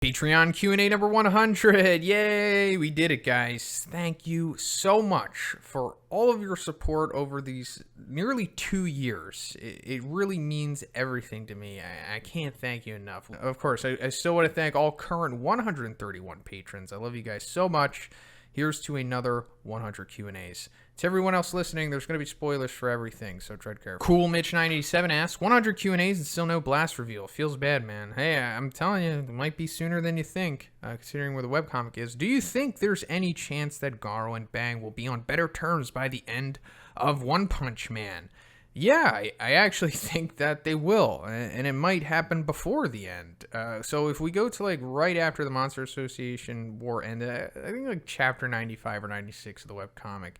Patreon Q&A number 100. Yay, we did it, guys. Thank you so much for all of your support over these nearly 2 years. It really means everything to me. I can't thank you enough. Of course, I still want to thank all current 131 patrons. I love you guys so much. Here's to another 100 Q&As. To everyone else listening, there's going to be spoilers for everything, so tread careful. Cool Mitch 987 asks, 100 Q&As and still no blast reveal. Feels bad, man. Hey, I'm telling you, it might be sooner than you think, considering where the webcomic is. Do you think there's any chance that Garou and Bang will be on better terms by the end of One Punch Man? Yeah, I actually think that they will, and it might happen before the end. So if we go to like right after the Monster Association war ended, I think like chapter 95 or 96 of the webcomic,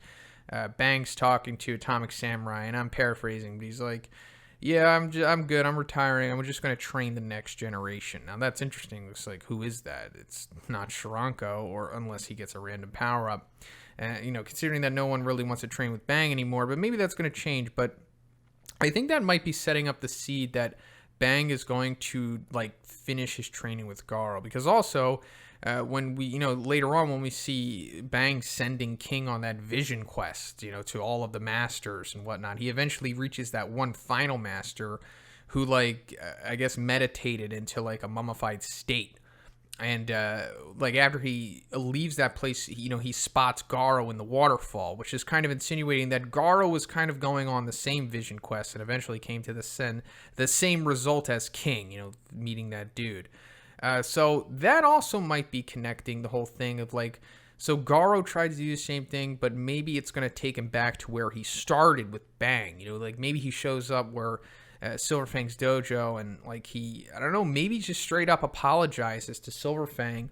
Bang's talking to Atomic Samurai, and I'm paraphrasing, but he's like, yeah, I'm good, I'm retiring, I'm just going to train the next generation. Now that's interesting. It's like, who is that? It's not Sharanko, or unless he gets a random power-up. Considering that no one really wants to train with Bang anymore, but maybe that's going to change. But I think that might be setting up the seed that Bang is going to like finish his training with Garou, because also when we, later on when we see Bang sending King on that vision quest, to all of the masters and whatnot, he eventually reaches that one final master who I guess meditated into like a mummified state. And after he leaves that place, he spots Garou in the waterfall, which is kind of insinuating that Garou was kind of going on the same vision quest and eventually came to the same result as King, meeting that dude. So that also might be connecting the whole thing of so Garou tried to do the same thing, but maybe it's going to take him back to where he started with Bang. Maybe he shows up where Silverfang's dojo, and maybe just straight up apologizes to Silverfang,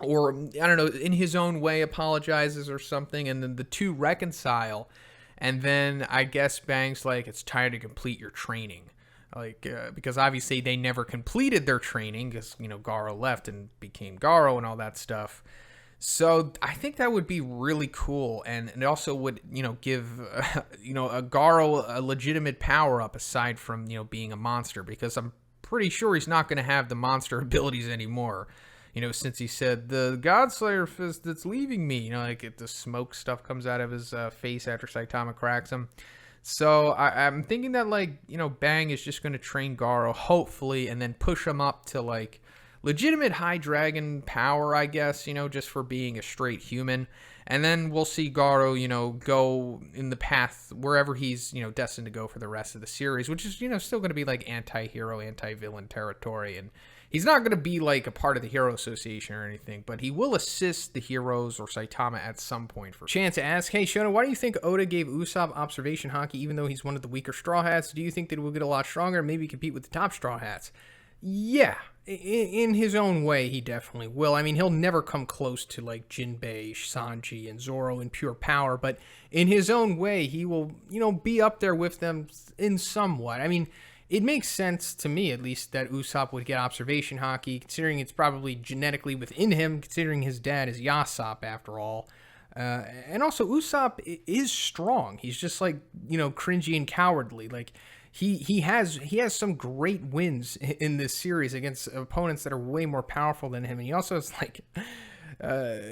or in his own way apologizes or something, and then the two reconcile, and then I guess Bang's like, it's time to complete your training, because obviously they never completed their training because Garou left and became Garou and all that stuff. So I think that would be really cool, and it also would, give, a Garou a legitimate power-up aside from, being a monster, because I'm pretty sure he's not going to have the monster abilities anymore, since he said, the Godslayer fist that's leaving me, the smoke stuff comes out of his face after Saitama cracks him. So I'm thinking that, Bang is just going to train Garou, hopefully, and then push him up to, legitimate high dragon power, I guess, just for being a straight human. And then we'll see Garou, go in the path wherever he's, destined to go for the rest of the series, which is, still going to be anti-hero, anti-villain territory. And he's not going to be a part of the Hero Association or anything, but he will assist the heroes or Saitama at some point. For Chance asks, hey Shona, why do you think Oda gave Usopp observation hockey even though he's one of the weaker Straw Hats? Do you think that he will get a lot stronger and maybe compete with the top Straw Hats? Yeah, in his own way, he definitely will. I mean, he'll never come close to Jinbei, Sanji, and Zoro in pure power, but in his own way, he will, be up there with them in somewhat. I mean, it makes sense to me, at least, that Usopp would get observation hockey, considering it's probably genetically within him, considering his dad is Yasopp, after all. And also, Usopp is strong. He's just, cringy and cowardly. He has some great wins in this series against opponents that are way more powerful than him. And he also has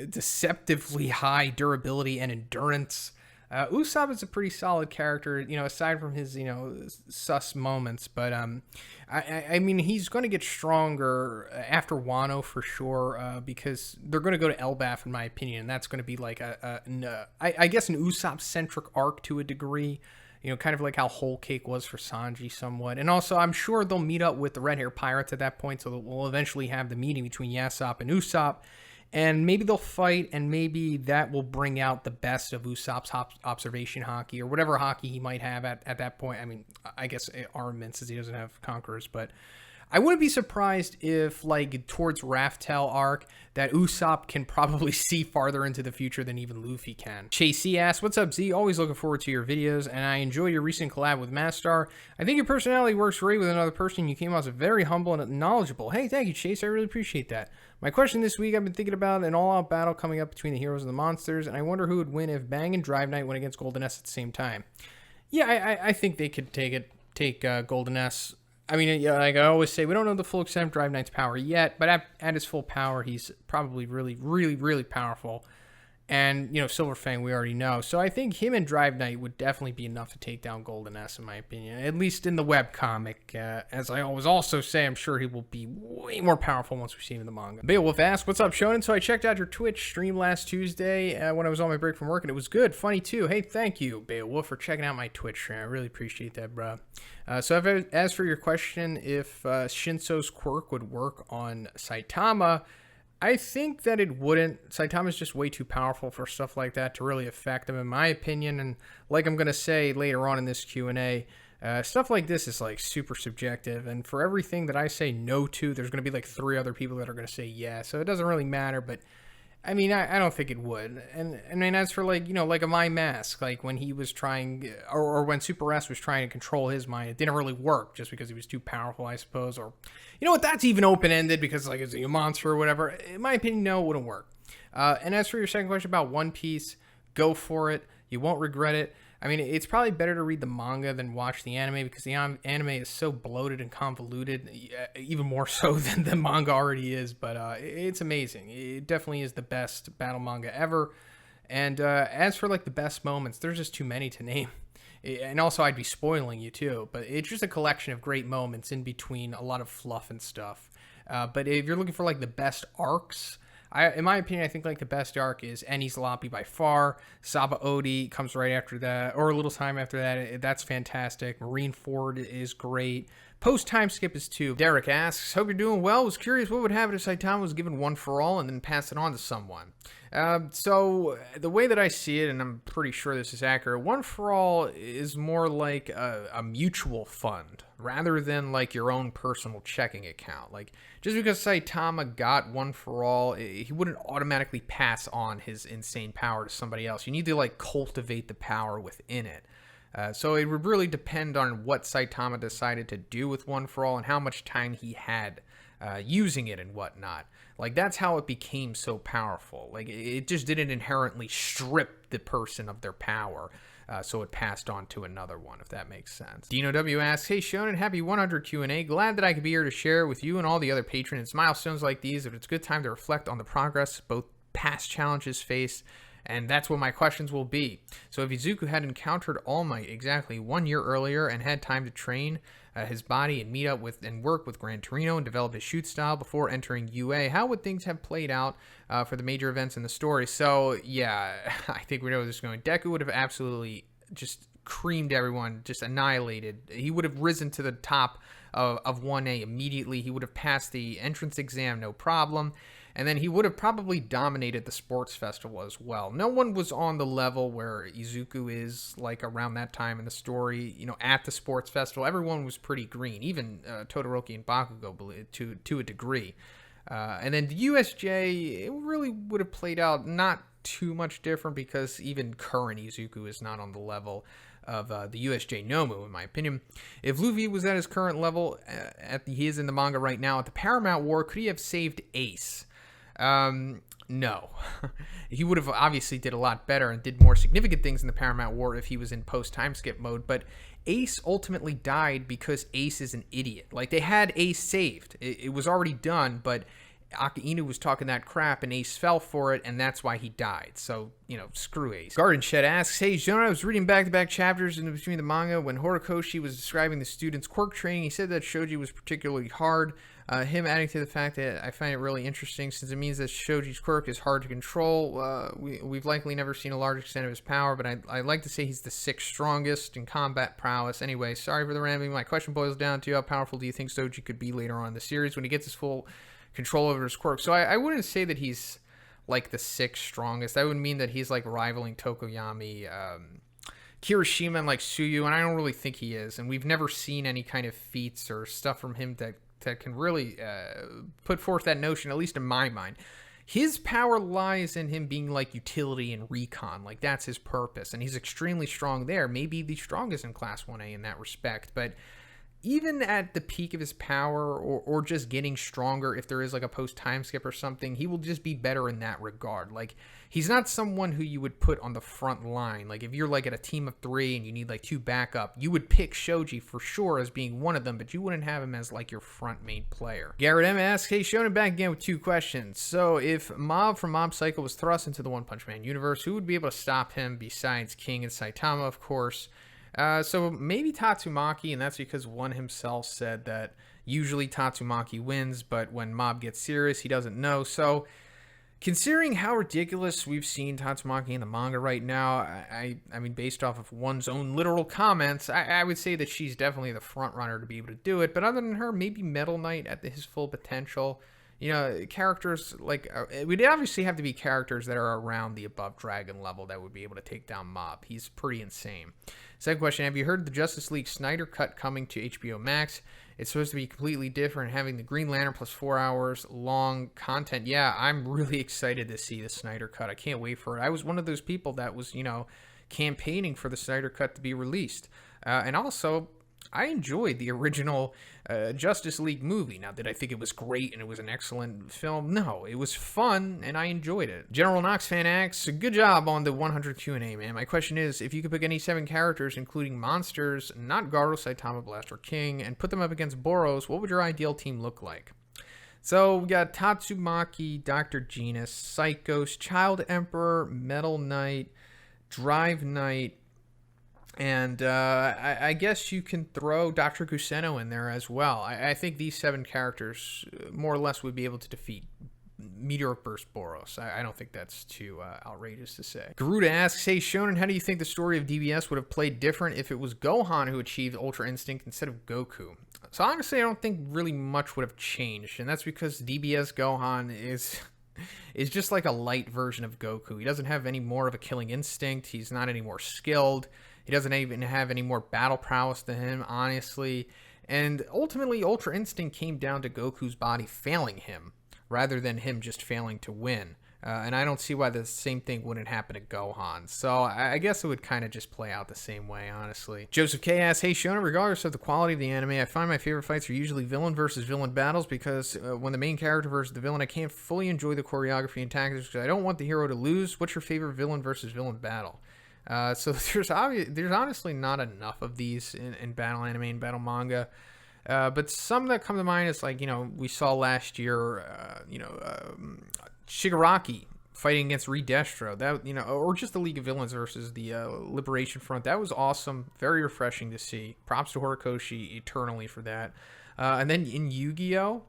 deceptively high durability and endurance. Usopp is a pretty solid character, aside from his, sus moments. But I mean, he's going to get stronger after Wano for sure, because they're going to go to Elbaf, in my opinion. And that's going to be I guess an Usopp-centric arc to a degree. Kind of like how Whole Cake was for Sanji somewhat. And also, I'm sure they'll meet up with the Red Hair Pirates at that point, so we'll eventually have the meeting between Yasopp and Usopp. And maybe they'll fight, and maybe that will bring out the best of Usopp's observation hockey, or whatever hockey he might have at that point. I mean, I guess armament, since he doesn't have conquerors, but I wouldn't be surprised if, towards Raftel arc, that Usopp can probably see farther into the future than even Luffy can. Chasey asks, what's up, Z? Always looking forward to your videos, and I enjoy your recent collab with Mastar. I think your personality works great with another person. You came off as very humble and knowledgeable. Hey, thank you, Chase. I really appreciate that. My question this week, I've been thinking about an all-out battle coming up between the heroes and the monsters, and I wonder who would win if Bang and Drive Knight went against Golden S at the same time. Yeah, I think they could take Golden S. I mean, yeah, like I always say, we don't know the full extent of Drive Knight's power yet, but at his full power, he's probably really, really, really powerful. And, Silver Fang, we already know. So I think him and Drive Knight would definitely be enough to take down Golden S, in my opinion. At least in the webcomic. As I always also say, I'm sure he will be way more powerful once we see him in the manga. Beowolf asks, what's up, Shonen? So I checked out your Twitch stream last Tuesday when I was on my break from work, and it was good. Funny, too. Hey, thank you, Beowolf, for checking out my Twitch stream. I really appreciate that, bro. So as for your question, if Shinso's quirk would work on Saitama, I think that it wouldn't. Saitama's just way too powerful for stuff like that to really affect him, in my opinion. And like I'm going to say later on in this Q&A, stuff like this is like super subjective. And for everything that I say no to, there's going to be like 3 other people that are going to say yeah. So it doesn't really matter. But I mean, I don't think it would. And I mean, as for like, like a My Mask, like when he was trying, or when Super S was trying to control his mind, it didn't really work just because he was too powerful, I suppose. Or, you know what, that's even open-ended because like it's a monster or whatever. In my opinion, no, it wouldn't work. And as for your second question about One Piece, go for it. You won't regret it. I mean, it's probably better to read the manga than watch the anime because the anime is so bloated and convoluted, even more so than the manga already is. But it's amazing. It definitely is the best battle manga ever. And as for like the best moments, there's just too many to name. And also, I'd be spoiling you too. But it's just a collection of great moments in between a lot of fluff and stuff. But if you're looking for like the best arcs, in my opinion, I think like the best arc is Eni's Lobby by far. Saba Odi comes right after that, or a little time after that. That's fantastic. Marineford is great. Post time skip is 2. Derek asks, hope you're doing well. Was curious what would happen if Saitama was given One for All and then pass it on to someone. So the way that I see it, and I'm pretty sure this is accurate, One for All is more like a mutual fund rather than like your own personal checking account. Like just because Saitama got One for All, he wouldn't automatically pass on his insane power to somebody else. You need to like cultivate the power within it. So it would really depend on what Saitama decided to do with One for All and how much time he had using it and whatnot. Like, that's how it became so powerful. Like, it just didn't inherently strip the person of their power, so it passed on to another one, if that makes sense. Dino W asks, hey, Shonen, happy 100 Q&A. Glad that I could be here to share with you and all the other patrons milestones like these. If it's a good time to reflect on the progress both past challenges faced, and that's what my questions will be. So if Izuku had encountered All Might exactly 1 year earlier and had time to train his body and meet up with and work with Gran Torino and develop his shoot style before entering UA, how would things have played out for the major events in the story? So yeah, I think we know where this is going. Deku would have absolutely just creamed everyone, just annihilated. He would have risen to the top of 1A immediately. He would have passed the entrance exam, no problem. And then he would have probably dominated the sports festival as well. No one was on the level where Izuku is, like, around that time in the story, you know, at the sports festival. Everyone was pretty green, even Todoroki and Bakugo to a degree. And then the USJ, it really would have played out not too much different because even current Izuku is not on the level of the USJ Nomu, in my opinion. If Luffy was at his current level, he is in the manga right now, at the Paramount War, could he have saved Ace? No. He would have obviously did a lot better and did more significant things in the Paramount War if he was in post-time skip mode, but Ace ultimately died because Ace is an idiot. Like, they had Ace saved. It was already done, but Aka Inu was talking that crap and Ace fell for it, and that's why he died. So, you know, screw Ace. GardenShed asks, hey, Jonah, I was reading back-to-back chapters in between the manga when Horikoshi was describing the students' quirk training. He said that Shoji was particularly hard. Him adding to the fact that I find it really interesting since it means that Shoji's quirk is hard to control. We've likely never seen a large extent of his power, but I like to say he's the 6th strongest in combat prowess. Anyway, sorry for the rambling. My question boils down to how powerful do you think Shoji could be later on in the series when he gets his full control over his quirk? So I wouldn't say that he's like the 6th strongest. That would mean that he's like rivaling Tokoyami, Kirishima, and like Suyu, and I don't really think he is. And we've never seen any kind of feats or stuff from him that can really put forth that notion, at least in my mind. His power lies in him being like utility and recon. Like, that's his purpose, and he's extremely strong there. Maybe the strongest in Class 1A in that respect, but even at the peak of his power or just getting stronger, if there is like a post time skip or something, he will just be better in that regard. Like, he's not someone who you would put on the front line. Like, if you're like at a team of 3 and you need like 2 backup, you would pick Shoji for sure as being one of them, but you wouldn't have him as like your front main player. Garret M asks, hey, Shonen, back again with 2 questions. So if Mob from Mob Psycho was thrust into the One Punch Man universe, who would be able to stop him besides King and Saitama, of course? So maybe Tatsumaki, and that's because one himself said that usually Tatsumaki wins, but when Mob gets serious, he doesn't know. So considering how ridiculous we've seen Tatsumaki in the manga right now, I mean, based off of one's own literal comments, I would say that she's definitely the front runner to be able to do it. But other than her, maybe Metal Knight at his full potential. You know, characters like, we'd obviously have to be characters that are around the above Dragon level that would be able to take down Mob. He's pretty insane. Second question, have you heard the Justice League Snyder Cut coming to HBO Max? It's supposed to be completely different, having the Green Lantern plus 4 hours long content. Yeah, I'm really excited to see the Snyder Cut. I can't wait for it. I was one of those people that was, you know, campaigning for the Snyder Cut to be released. And also, I enjoyed the original Justice League movie. Now, did I think it was great and it was an excellent film? No, it was fun and I enjoyed it. General KnoX Fan asks, good job on the 100 Q&A, man. My question is, if you could pick any 7 characters, including monsters, not Garou, Saitama, Blast, or King, and put them up against Boros, what would your ideal team look like? So we got Tatsumaki, Dr. Genus, Psychos, Child Emperor, Metal Knight, Drive Knight, and I guess you can throw Dr. Kuseno in there as well. I think these 7 characters more or less would be able to defeat Meteoric Burst Boros. I don't think that's too outrageous to say. Geruda asks, hey Shonen, how do you think the story of DBS would have played different if it was Gohan who achieved Ultra Instinct instead of Goku? So honestly, I don't think really much would have changed, and that's because DBS Gohan is just like a light version of Goku. He doesn't have any more of a killing instinct. He's not any more skilled. He doesn't even have any more battle prowess than him, honestly. And ultimately, Ultra Instinct came down to Goku's body failing him, rather than him just failing to win. And I don't see why the same thing wouldn't happen to Gohan. So I guess it would kind of just play out the same way, honestly. Joseph K asks, hey Shonen, regardless of the quality of the anime, I find my favorite fights are usually villain versus villain battles, because when the main character versus the villain, I can't fully enjoy the choreography and tactics because I don't want the hero to lose. What's your favorite villain versus villain battle? So there's honestly not enough of these in battle anime and battle manga. But some that come to mind is like, you know, we saw last year, Shigaraki fighting against Redestro, that, you know, or just the League of Villains versus the Liberation Front. That was awesome. Very refreshing to see. Props to Horikoshi eternally for that. And then in Yu-Gi-Oh!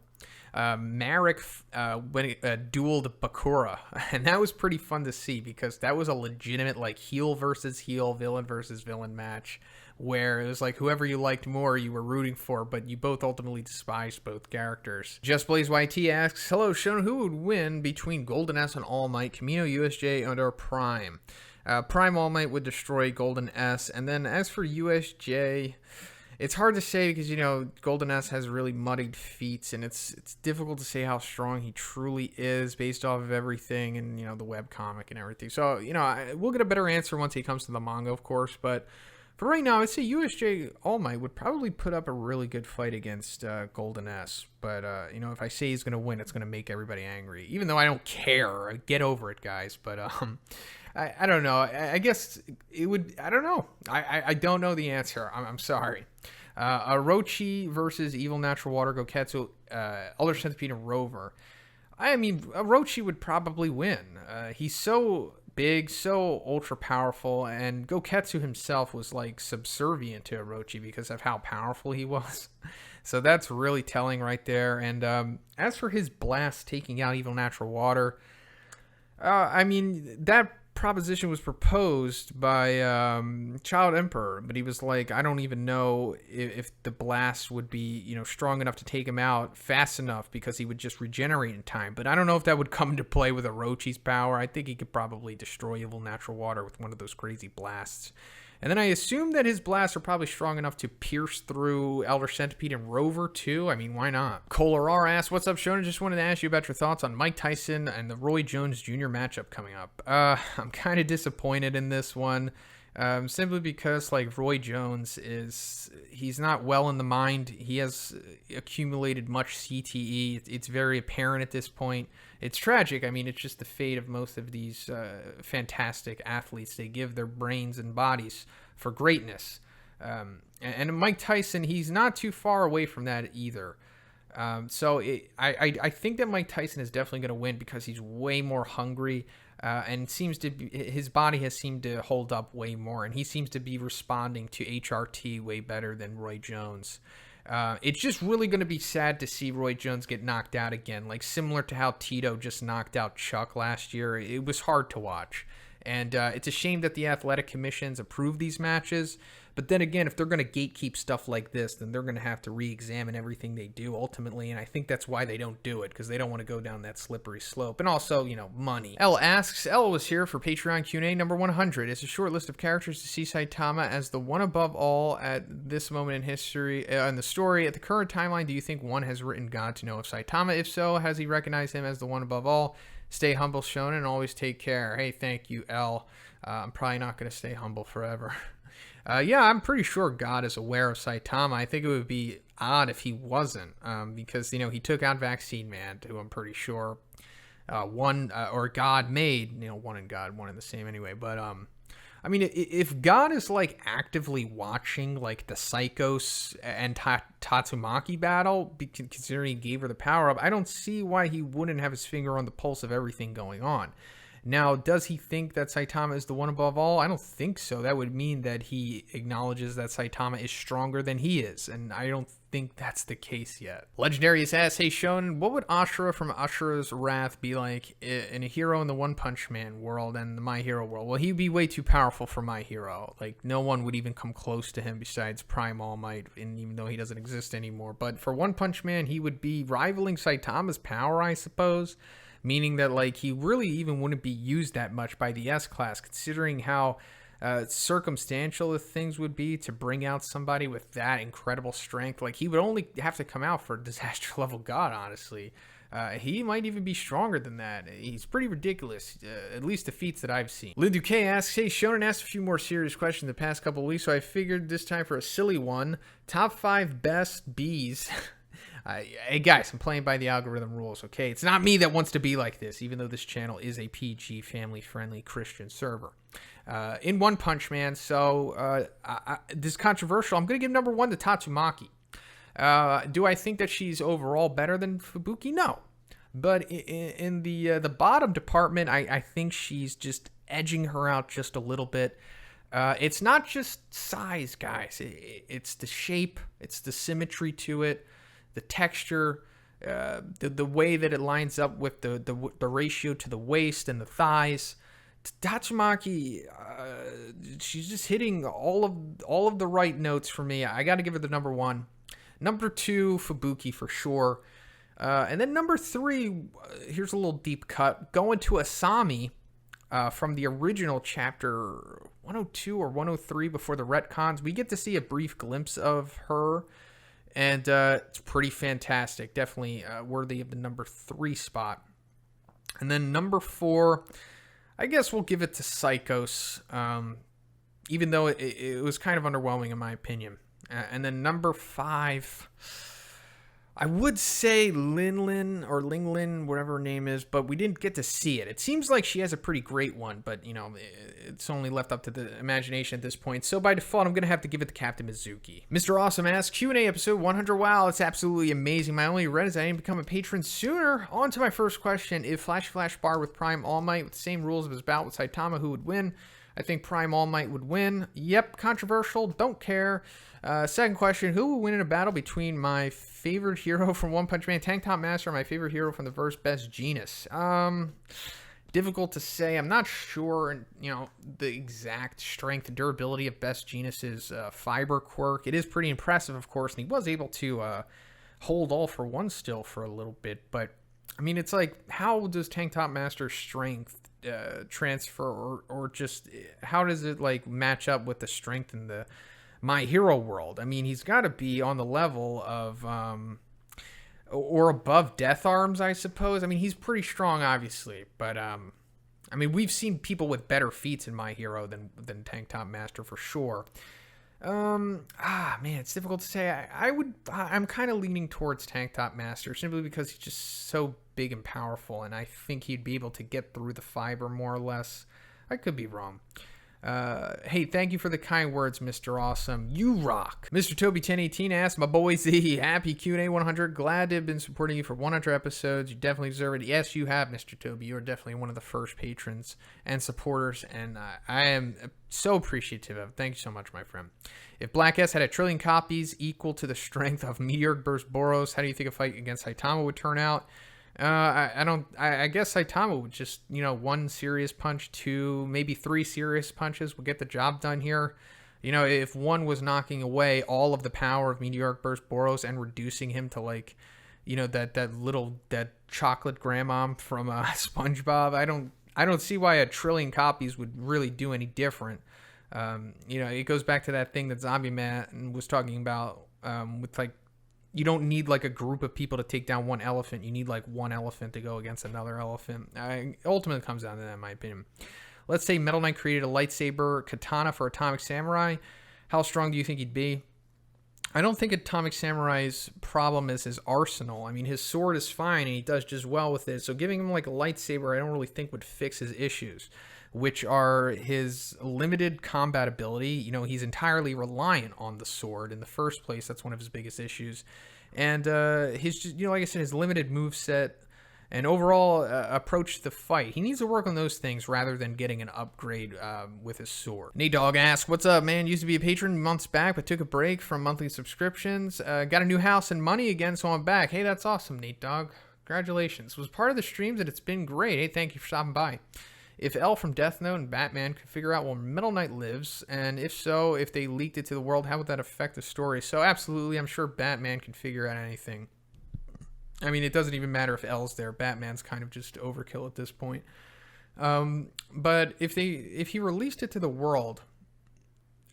Marek dueled Bakura, and that was pretty fun to see because that was a legitimate like heel versus heel, villain versus villain match where it was like whoever you liked more you were rooting for, but you both ultimately despised both characters. JustBlazeYT asks, hello Shonen, who would win between Golden S and All Might, Kamino, USJ, and or Prime? Prime All Might would destroy Golden S, and then as for USJ, it's hard to say because, you know, Golden S has really muddied feats, and it's difficult to say how strong he truly is based off of everything and, you know, the webcomic and everything. So, you know, we'll get a better answer once he comes to the manga, of course. But for right now, I'd say USJ All Might would probably put up a really good fight against Golden S. But, you know, if I say he's going to win, it's going to make everybody angry. Even though I don't care. Get over it, guys. But, I don't know. I guess it would. I don't know. I don't know the answer. I'm sorry. Orochi versus Evil Natural Water, Goketsu, Elder Centipede, and Rover. I mean, Orochi would probably win. He's so big, so ultra powerful, and Goketsu himself was like subservient to Orochi because of how powerful he was. So that's really telling right there. And as for his blast taking out Evil Natural Water, I mean, that proposition was proposed by Child Emperor, but he was like, I don't even know if the blast would be, you know, strong enough to take him out fast enough because he would just regenerate in time. But I don't know if that would come into play with Orochi's power. I think he could probably destroy Evil Natural Water with one of those crazy blasts. And then I assume that his blasts are probably strong enough to pierce through Elder Centipede and Rover too. I mean, why not? Kohler R asks, what's up, Shonen? Just wanted to ask you about your thoughts on Mike Tyson and the Roy Jones Jr. matchup coming up. I'm kind of disappointed in this one. Simply because like Roy Jones he's not well in the mind. He has accumulated much CTE. It's very apparent at this point. It's tragic. I mean, it's just the fate of most of these fantastic athletes. They give their brains and bodies for greatness. And Mike Tyson, he's not too far away from that either. I think that Mike Tyson is definitely going to win because he's way more hungry. And his body has seemed to hold up way more, and he seems to be responding to HRT way better than Roy Jones. It's just really going to be sad to see Roy Jones get knocked out again, like similar to how Tito just knocked out Chuck last year. It was hard to watch, and it's a shame that the athletic commissions approve these matches. But then again, if they're going to gatekeep stuff like this, then they're going to have to re-examine everything they do ultimately, and I think that's why they don't do it, because they don't want to go down that slippery slope. And also, money. Elle asks, Elle was here for Patreon Q&A number 100. It's a short list of characters to see Saitama as the one above all at this moment in history, in the story. At the current timeline, do you think one has written God to know of Saitama? If so, has he recognized him as the one above all? Stay humble, Shonen, and always take care. Hey, thank you, Elle. I'm probably not going to stay humble forever. Yeah, I'm pretty sure God is aware of Saitama. I think it would be odd if he wasn't, because, he took out Vaccine Man, who I'm pretty sure or God made, one and God, one and the same anyway. But, I mean, if God is, like, actively watching, like, the Psychos and Tatsumaki battle, considering he gave her the power-up, I don't see why he wouldn't have his finger on the pulse of everything going on. Now, does he think that Saitama is the one above all? I don't think so. That would mean that he acknowledges that Saitama is stronger than he is, and I don't think that's the case yet. Legandaryus asks, hey, Shonen, what would Ashura from Ashura's Wrath be like in a hero in the One Punch Man world and the My Hero world? Well, he'd be way too powerful for My Hero. Like, no one would even come close to him besides Prime All Might, and even though he doesn't exist anymore. But for One Punch Man, he would be rivaling Saitama's power, I suppose. Meaning that, like, he really even wouldn't be used that much by the S-Class, considering how circumstantial the things would be to bring out somebody with that incredible strength. Like, he would only have to come out for Disaster Level God, honestly. He might even be stronger than that. He's pretty ridiculous, at least the feats that I've seen. Lindu K asks, hey, Shonen asked a few more serious questions the past couple of weeks, so I figured this time for a silly one. Top 5 best bees... Hey guys, I'm playing by the algorithm rules, okay? It's not me that wants to be like this, even though this channel is a PG, family-friendly Christian server. In One Punch Man, so this is controversial. I'm going to give number 1 to Tatsumaki. Do I think that she's overall better than Fubuki? No. But in the bottom department, I think she's just edging her out just a little bit. It's not just size, guys. It's the shape. It's the symmetry to it. The texture, the way that it lines up with the ratio to the waist and the thighs. Tatsumaki, she's just hitting all of the right notes for me. I got to give her the number 1. Number 2, Fubuki for sure. And then number 3, here's a little deep cut. Going to Asami from the original chapter 102 or 103 before the retcons. We get to see a brief glimpse of her. And it's pretty fantastic. Definitely worthy of the number 3 spot. And then number 4, I guess we'll give it to Psychos. Even though it was kind of underwhelming in my opinion. And then number 5, I would say Linlin or Linglin, whatever her name is, but we didn't get to see it. It seems like she has a pretty great one, but, it's only left up to the imagination at this point. So by default, I'm going to have to give it to Captain Mizuki. Mr.Awsome asks, Q&A episode 100. Wow, it's absolutely amazing. My only regret is I didn't become a patron sooner. On to my first question. If Flash Bar with Prime All Might with the same rules of his bout with Saitama, who would win? I think Prime All Might would win. Yep, controversial. Don't care. Second question, who would win in a battle between my favorite hero from One Punch Man, Tank Top Master, and my favorite hero from the verse Best Genus? Difficult to say. I'm not sure, the exact strength and durability of Best Genus's fiber quirk. It is pretty impressive, of course, and he was able to hold all for one still for a little bit. But, I mean, it's like, how does Tank Top Master's strength transfer, or just how does it, like, match up with the strength in the My Hero world? I mean, he's got to be on the level of... or above Death Arms, I suppose. I mean, he's pretty strong, obviously, but I mean, we've seen people with better feats in My Hero than Tank Top Master for sure. Man, it's difficult to say. I'm kind of leaning towards Tank Top Master simply because he's just so big and powerful, and I think he'd be able to get through the fiber more or less. I could be wrong. Hey, thank you for the kind words, Mr. Awesome. You rock. Mr. Toby 1018 asked, my boy Z, happy Q&A 100. Glad to have been supporting you for 100 episodes. You definitely deserve it. Yes, you have, Mr. Toby. You are definitely one of the first patrons and supporters, and I am so appreciative of it. Thank you so much, my friend. If Black S had a trillion copies equal to the strength of Meteoric Burst Boros, how do you think a fight against Saitama would turn out? I guess Saitama would just, one serious punch, two, maybe three serious punches would get the job done here. If one was knocking away all of the power of Meteoric Burst Boros and reducing him to that chocolate grandma from SpongeBob, I don't see why a trillion copies would really do any different. It goes back to that thing that Zombie Man was talking about, with you don't need a group of people to take down one elephant. You need one elephant to go against another elephant. Ultimately, it comes down to that, in my opinion. Let's say Metal Knight created a lightsaber katana for Atomic Samurai. How strong do you think he'd be? I don't think Atomic Samurai's problem is his arsenal. I mean, his sword is fine, and he does just well with it. So giving him a lightsaber, I don't really think would fix his issues, which are his limited combat ability. He's entirely reliant on the sword in the first place. That's one of his biggest issues. And his, like I said, his limited moveset and overall approach to the fight. He needs to work on those things rather than getting an upgrade with his sword. Natedawg asks, what's up, man? Used to be a patron months back, but took a break from monthly subscriptions. Got a new house and money again, so I'm back. Hey, that's awesome, Natedawg. Congratulations. Was part of the streams, and it's been great. Hey, thank you for stopping by. If L from Death Note and Batman could figure out where Metal Knight lives, and if so, if they leaked it to the world, how would that affect the story? So absolutely, I'm sure Batman can figure out anything. I mean, it doesn't even matter if L's there. Batman's kind of just overkill at this point. But if he released it to the world,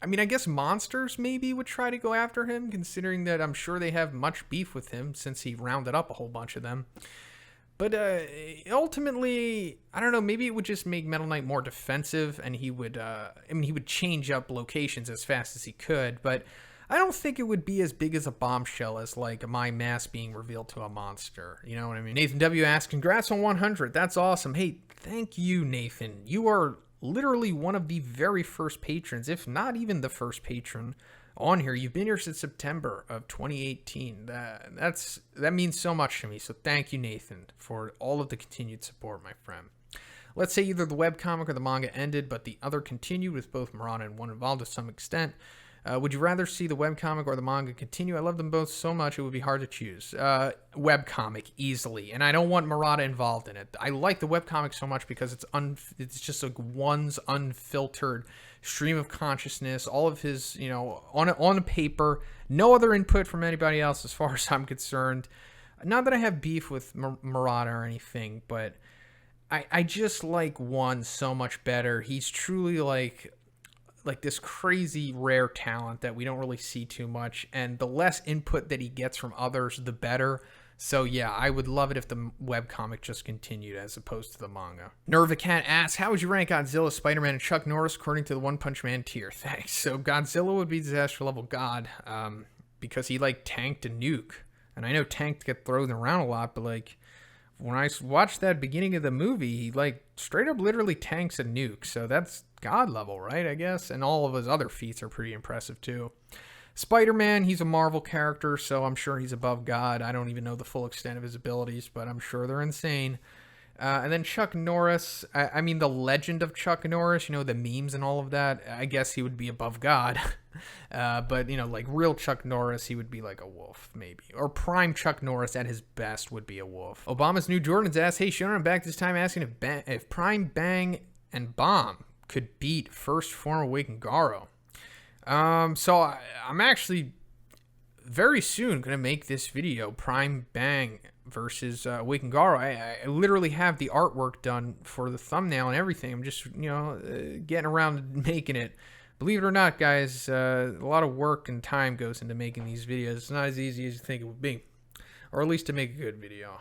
I mean, I guess monsters maybe would try to go after him, considering that I'm sure they have much beef with him since he rounded up a whole bunch of them. But ultimately, I don't know, maybe it would just make Metal Knight more defensive, and he would change up locations as fast as he could, but I don't think it would be as big as a bombshell as my mask being revealed to a monster. You know what I mean? Nathan W asks, congrats on 100. That's awesome. Hey, thank you, Nathan. You are literally one of the very first patrons, if not even the first patron on here. You've been here since September of 2018. That means so much to me. So thank you, Nathan, for all of the continued support, my friend. Let's say either the webcomic or the manga ended, but the other continued with both Murata and one involved to some extent. Would you rather see the webcomic or the manga continue? I love them both so much it would be hard to choose. Webcomic, easily. And I don't want Murata involved in it. I like the webcomic so much because it's just one's unfiltered stream of consciousness, all of his, on a paper, no other input from anybody else as far as I'm concerned. Not that I have beef with Murata or anything, but I just like one so much better. He's truly like this crazy rare talent that we don't really see too much, and the less input that he gets from others, the better. So yeah, I would love it if the webcomic just continued as opposed to the manga. NirvaCat asks, how would you rank Godzilla, Spider-Man, and Chuck Norris according to the One Punch Man tier? Thanks. So Godzilla would be disaster level god, because he tanked a nuke. And I know tanks get thrown around a lot, but when I watched that beginning of the movie, he straight up literally tanks a nuke. So that's god level, right, I guess? And all of his other feats are pretty impressive too. Spider-Man, he's a Marvel character, so I'm sure he's above god. I don't even know the full extent of his abilities, but I'm sure they're insane. And then Chuck Norris, I mean the legend of Chuck Norris, the memes and all of that, I guess he would be above god. But, real Chuck Norris, he would be like a wolf, maybe. Or prime Chuck Norris at his best would be a wolf. Obama's New Jordans asks, hey, Shonen, I'm back this time asking if Prime, Bang, and Bomb could beat first form Awakened Garou. So I'm actually very soon going to make this video, Prime Bang versus Awakened Garou. I literally have the artwork done for the thumbnail and everything. I'm just, getting around to making it. Believe it or not, guys, a lot of work and time goes into making these videos. It's not as easy as you think it would be, or at least to make a good video.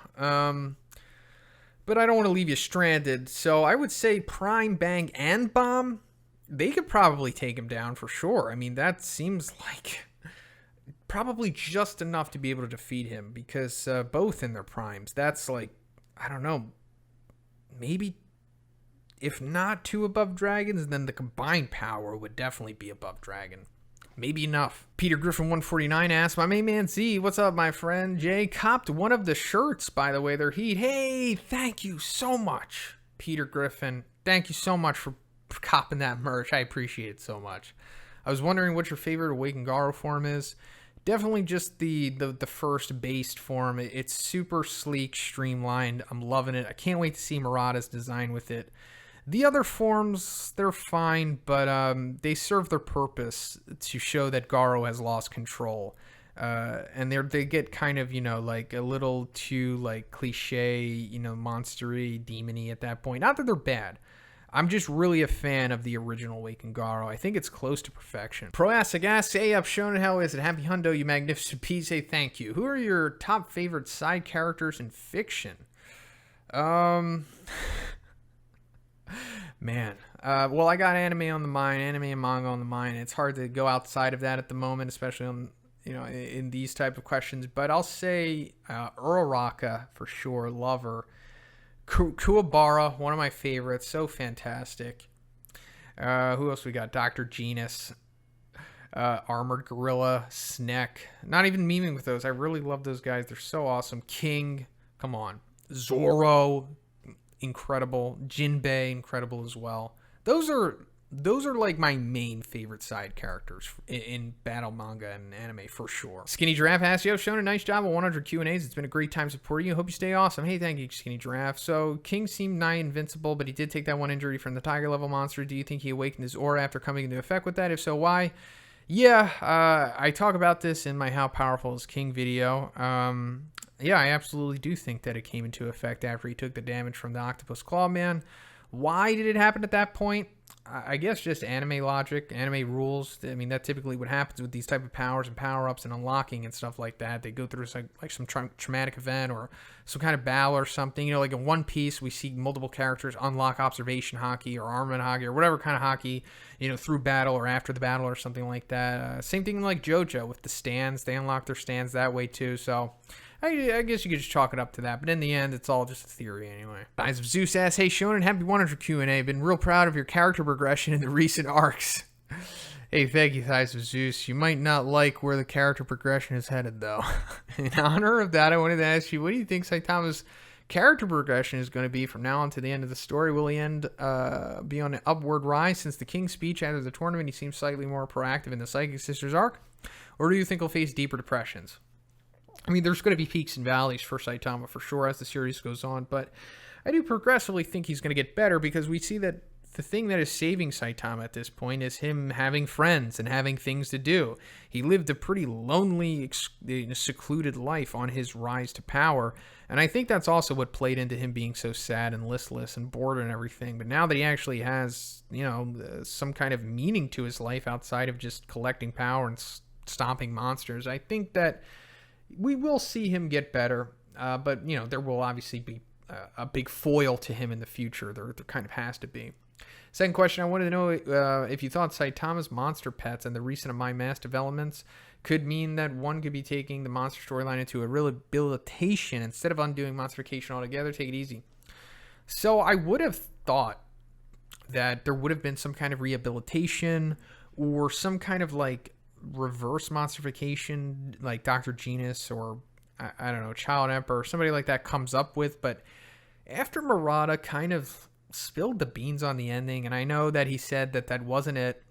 but I don't want to leave you stranded. So I would say Prime, Bang, and Bomb, they could probably take him down for sure. I mean, that seems like probably just enough to be able to defeat him, because both in their primes, that's like, I don't know, maybe if not 2 above dragons, then the combined power would definitely be above dragon. Maybe enough. Peter Griffin 149 asks, my main man Z, what's up, my friend? Jay copped one of the shirts, by the way, they're heat. Hey, thank you so much, Peter Griffin. Thank you so much for copping that merch. I appreciate it so much. I was wondering what your favorite Awakened Garou form is. Definitely just the first based form. It's super sleek, streamlined. I'm loving it. I can't wait to see Murata's design with it. The other forms, they're fine, but they serve their purpose to show that Garou has lost control. And they get kind of, like a little too like cliche, monstery, demony at that point. Not that they're bad. I'm just really a fan of the original Awakened Garou. I think it's close to perfection. Proasek asks, hey up, Shonen, how is it? Happy hundo, you magnificent piece. Hey, thank you. Who are your top favorite side characters in fiction? Man. Well, I got anime on the mind, anime and manga on the mind. It's hard to go outside of that at the moment, especially on, in these type of questions. But I'll say Uraraka for sure. Love her. Kuwabara, one of my favorites, so fantastic. Who else we got? Dr. Genus, Armored Gorilla, Snek. Not even memeing with those. I really love those guys. They're so awesome. King, come on. Zoro, incredible. Jinbei, incredible as well. Those are like my main favorite side characters in battle manga and anime for sure. Skinny Giraffe asks, yo, Shonen, nice job on 100 Q&As. It's been a great time supporting you. Hope you stay awesome. Hey, thank you, Skinny Giraffe. So King seemed nigh invincible, but he did take that one injury from the tiger level monster. Do you think he awakened his aura after coming into effect with that? If so, why? Yeah, I talk about this in my How Powerful is King video. Yeah, I absolutely do think that it came into effect after he took the damage from the Octopus Claw Man. Why did it happen at that point? I guess just anime logic, anime rules. I mean, that typically what happens with these type of powers and power-ups and unlocking and stuff like that. They go through like some traumatic event or some kind of battle or something. Like in One Piece, we see multiple characters unlock observation haki or armament haki or whatever kind of haki, through battle or after the battle or something like that. Same thing like JoJo with the stands. They unlock their stands that way too. So I guess you could just chalk it up to that, but in the end, it's all just a theory anyway. ThighsOfZeus asks, hey Shonen, happy 100 Q&A. Been real proud of your character progression in the recent arcs. Hey, thank you, ThighsOfZeus. You might not like where the character progression is headed, though. In honor of that, I wanted to ask you, what do you think Saitama's character progression is going to be from now on to the end of the story? Will he be on an upward rise since the King's speech after the tournament? He seems slightly more proactive in the Psychic Sisters arc, or do you think he'll face deeper depressions? I mean, there's going to be peaks and valleys for Saitama for sure as the series goes on, but I do progressively think he's going to get better because we see that the thing that is saving Saitama at this point is him having friends and having things to do. He lived a pretty lonely, secluded life on his rise to power, and I think that's also what played into him being so sad and listless and bored and everything. But now that he actually has, some kind of meaning to his life outside of just collecting power and stomping monsters, I think that we will see him get better, but, there will obviously be a big foil to him in the future. There kind of has to be. Second question, I wanted to know if you thought Saitama's monster pets and the recent My Mass developments could mean that one could be taking the monster storyline into a rehabilitation instead of undoing monstrification altogether. Take it easy. So I would have thought that there would have been some kind of rehabilitation or some kind of like reverse monstrification like Dr. Genus or I don't know, Child Emperor or somebody like that comes up with, but after Murata kind of spilled the beans on the ending, and I know that he said that wasn't it,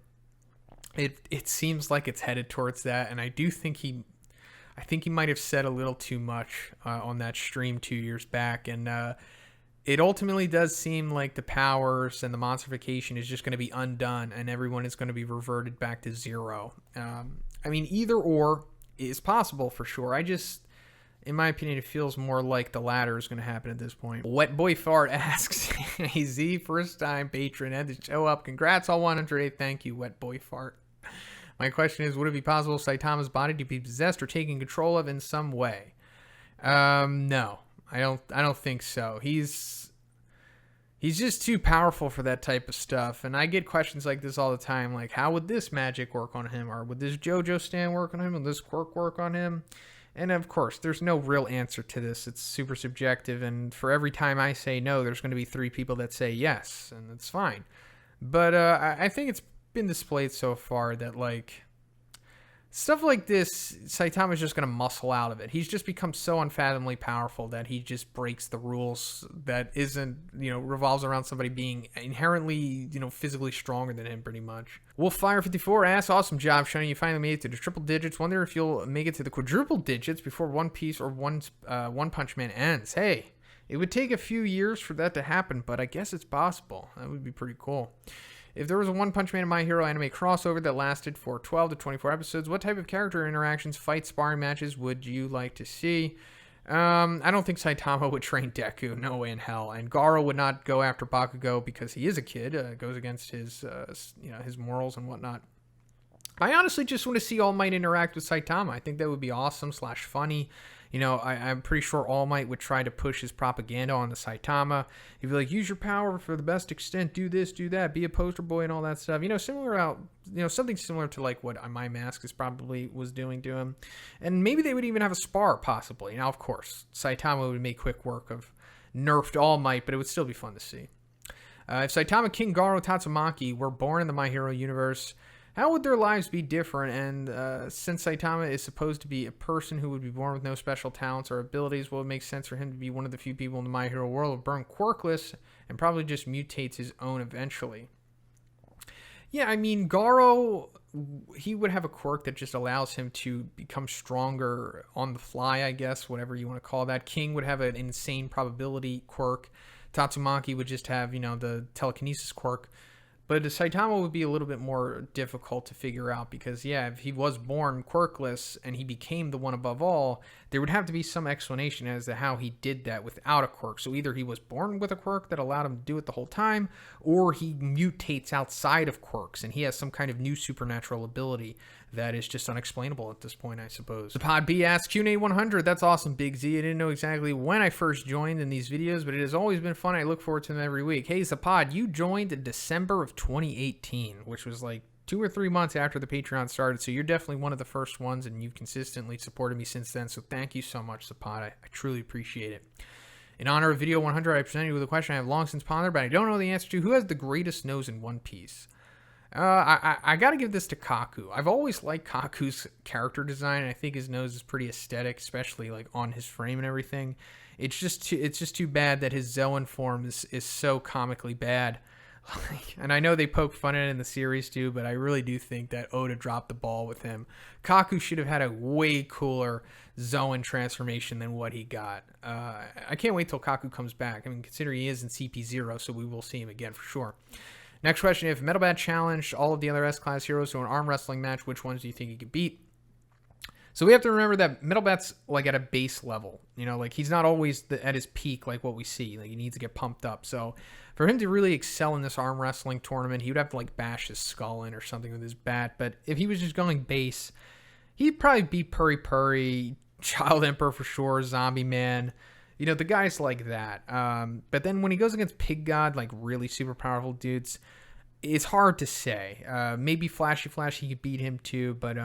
it seems like it's headed towards that, and I think he might have said a little too much on that stream 2 years back, and it ultimately does seem like the powers and the monstrification is just going to be undone and everyone is going to be reverted back to zero. I mean, either or is possible for sure. In my opinion, it feels more like the latter is going to happen at this point. wetboyfart asks, hey Z, first time patron, had to show up. Congrats all 108. Thank you, wetboyfart. My question is, would it be possible Saitama's body to be possessed or taken control of in some way? No. I don't think so. He's just too powerful for that type of stuff. And I get questions like this all the time, like, how would this magic work on him? Or would this JoJo stand work on him? Would this quirk work on him? And of course, there's no real answer to this. It's super subjective. And for every time I say no, there's going to be 3 people that say yes. And it's fine. But I think it's been displayed so far that, like, stuff like this, Saitama's just going to muscle out of it. He's just become so unfathomably powerful that he just breaks the rules that isn't, revolves around somebody being inherently, physically stronger than him pretty much. Wolffire54 asks, awesome job, Shiny. You finally made it to the triple digits. Wonder if you'll make it to the quadruple digits before One Piece or One Punch Man ends. Hey, it would take a few years for that to happen, but I guess it's possible. That would be pretty cool. If there was a One Punch Man and My Hero anime crossover that lasted for 12 to 24 episodes, what type of character interactions, fights, sparring matches would you like to see? I don't think Saitama would train Deku. No way in hell. And Garou would not go after Bakugo because he is a kid. It goes against his morals and whatnot. I honestly just want to see All Might interact with Saitama. I think that would be awesome / funny. I'm pretty sure All Might would try to push his propaganda on the Saitama. He'd be like, use your power for the best extent, do this, do that, be a poster boy and all that stuff. Something similar to like what My Mask is probably was doing to him. And maybe they would even have a spar, possibly. Now, of course, Saitama would make quick work of nerfed All Might, but it would still be fun to see. If Saitama, King, Garou, Tatsumaki were born in the My Hero universe, how would their lives be different? And since Saitama is supposed to be a person who would be born with no special talents or abilities, well, it makes sense for him to be one of the few people in the My Hero world who burn quirkless and probably just mutates his own eventually. Yeah, I mean, Garou, he would have a quirk that just allows him to become stronger on the fly, I guess, whatever you want to call that. King would have an insane probability quirk. Tatsumaki would just have, the telekinesis quirk. But Saitama would be a little bit more difficult to figure out because, if he was born quirkless and he became the one above all, there would have to be some explanation as to how he did that without a quirk. So either he was born with a quirk that allowed him to do it the whole time, or he mutates outside of quirks and he has some kind of new supernatural ability that is just unexplainable at this point, I suppose. Zapphod B asks, Q&A 100, that's awesome, Big Z. I didn't know exactly when I first joined in these videos, but it has always been fun. I look forward to them every week. Hey, Zapphod, you joined in December of 2018, which was like 2 or 3 months after the Patreon started, so you're definitely one of the first ones, and you've consistently supported me since then, so thank you so much, Zapphod. I truly appreciate it. In honor of video 100, I present you with a question I have long since pondered, but I don't know the answer to. Who has the greatest nose in One Piece? I gotta give this to Kaku. I've always liked Kaku's character design, and I think his nose is pretty aesthetic, especially like on his frame and everything. It's just too bad that his Zoan form is so comically bad. And I know they poke fun at it in the series too, but I really do think that Oda dropped the ball with him. Kaku should have had a way cooler Zoan transformation than what he got. I can't wait till Kaku comes back. I mean, considering he is in CP0, so we will see him again for sure. Next question, if Metalbat challenged all of the other S-Class heroes to an arm wrestling match, which ones do you think he could beat? So we have to remember that Metalbat's like at a base level. Like he's not always at his peak like what we see. Like he needs to get pumped up. So for him to really excel in this arm wrestling tournament, he would have to like bash his skull in or something with his bat. But if he was just going base, he'd probably beat Purry Purry, Child Emperor for sure, Zombie Man. The guys like that. But then when he goes against Pig God, like really super powerful dudes, it's hard to say. Maybe Flashy Flash, he could beat him too, but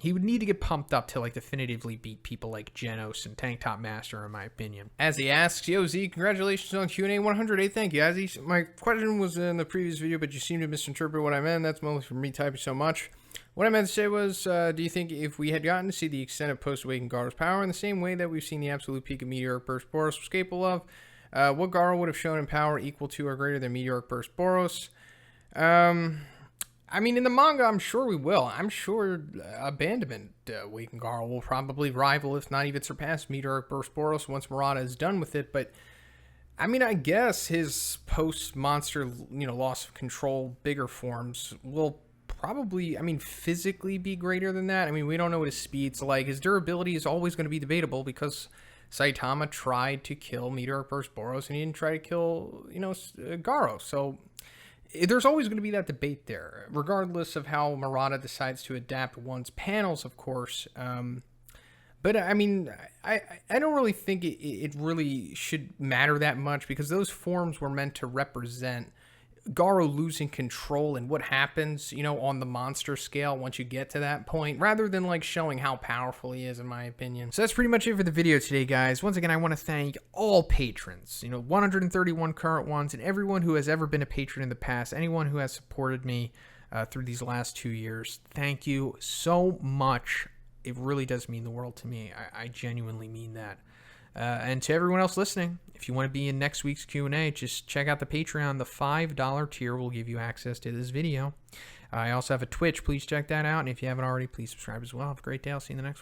he would need to get pumped up to like definitively beat people like Genos and Tank Top Master, in my opinion. Azzy asks, Yo Z, congratulations on Q&A 100. Hey, thank you, Azzy. My question was in the previous video, but you seem to misinterpret what I meant. That's mostly for me typing so much. What I meant to say was, do you think if we had gotten to see the extent of post-awakened Garou's power in the same way that we've seen the absolute peak of Meteoric Burst Boros was capable of, what Garou would have shown in power equal to or greater than Meteoric Burst Boros? I mean, in the manga, I'm sure we will. I'm sure Abandonment Awakened Garou will probably rival, if not even surpass, Meteoric Burst Boros once Murata is done with it, but I mean, I guess his post-monster, loss of control, bigger forms will probably, physically be greater than that. I mean, we don't know what his speed's like. His durability is always going to be debatable because Saitama tried to kill Meteoric Burst Boros and he didn't try to kill, Garou. So there's always going to be that debate there, regardless of how Murata decides to adapt one's panels, of course. But I mean, I don't really think it really should matter that much, because those forms were meant to represent Garou losing control and what happens, you know, on the monster scale once you get to that point, rather than like showing how powerful he is, in my opinion. So that's pretty much it for the video today, guys. Once again, I want to thank all patrons, you know, 131 current ones, and everyone who has ever been a patron in the past, anyone who has supported me through these last 2 years. Thank you so much. It really does mean the world to me. I genuinely mean that. And to everyone else listening, if you want to be in next week's Q&A, just check out the Patreon. The $5 tier will give you access to this video. I also have a Twitch. Please check that out. And if you haven't already, please subscribe as well. Have a great day. I'll see you in the next one.